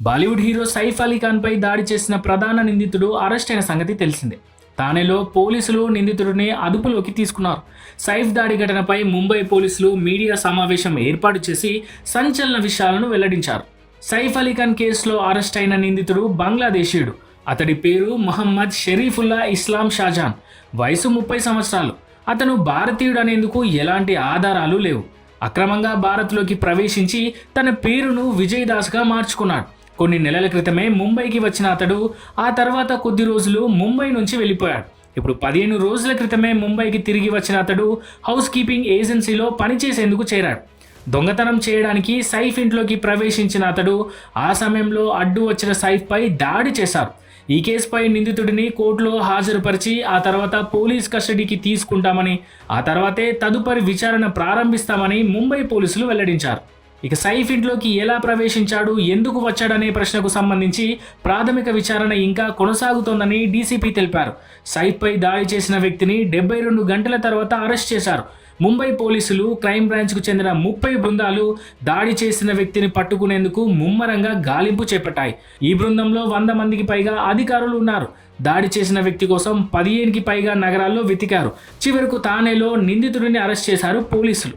Bollywood hero Saif Ali Khan పై దాడి చేసిన ప్రధాన నిందితుడు అరెస్ట్ అయిన సంగతి తెలిసిందే. థానేలో పోలీసులు నిందితుడిని అదుపులోకి తీసుకున్నారు. సైఫ్ దాడి ఘటనపై ముంబై పోలీసులు మీడియా సమావేశం ఏర్పాటు చేసి సంచలన విషయాలను వెల్లడించారు. సైఫ్ అలీ ఖాన్ కేసులో అరెస్ట్ అయిన నిందితుడు బంగ్లాదేశీయుడు. అతడి పేరు మొహమ్మద్ షరీఫుల్లా ఇస్లాం షాజాన్. వయసు 30 సంవత్సరాలు. అతను భారతీయుడు అనేందుకు ఎలాంటి ఆధారాలు లేవు. అక్రమంగా భారత్లోకి ప్రవేశించి తన పేరును విజయ్ దాస్గా మార్చుకున్నాడు. కొన్ని నెలల క్రితమే ముంబైకి వచ్చిన అతడు ఆ తర్వాత కొద్ది రోజులు ముంబై నుంచి వెళ్ళిపోయాడు. ఇప్పుడు 15 రోజుల క్రితమే ముంబైకి తిరిగి వచ్చిన అతడు హౌస్ కీపింగ్ ఏజెన్సీలో పనిచేసేందుకు చేరాడు. దొంగతనం చేయడానికి సైఫ్ ఇంట్లోకి ప్రవేశించిన అతడు ఆ సమయంలో అడ్డు వచ్చిన సైఫ్పై దాడి చేశారు. ఈ కేసుపై నిందితుడిని కోర్టులో హాజరుపరిచి ఆ తర్వాత పోలీస్ కస్టడీకి తీసుకుంటామని, ఆ తర్వాతే తదుపరి విచారణ ప్రారంభిస్తామని ముంబై పోలీసులు వెల్లడించారు. ఇక సైఫ్ ఇంట్లోకి ఎలా ప్రవేశించాడు, ఎందుకు వచ్చాడనే ప్రశ్నకు సంబంధించి ప్రాథమిక విచారణ ఇంకా కొనసాగుతోందని డీసీపీ తెలిపారు. సైఫ్పై దాడి చేసిన వ్యక్తిని 72 గంటల తర్వాత అరెస్ట్ చేశారు. ముంబై పోలీసులు, క్రైమ్ బ్రాంచ్కు చెందిన 30 బృందాలు దాడి చేసిన వ్యక్తిని పట్టుకునేందుకు ముమ్మరంగా గాలింపు చేపట్టాయి. ఈ బృందంలో 100 మందికి పైగా అధికారులు ఉన్నారు. దాడి చేసిన వ్యక్తి కోసం 15కి పైగా నగరాల్లో వెతికారు. చివరకు థానేలో నిందితుడిని అరెస్ట్ చేశారు పోలీసులు.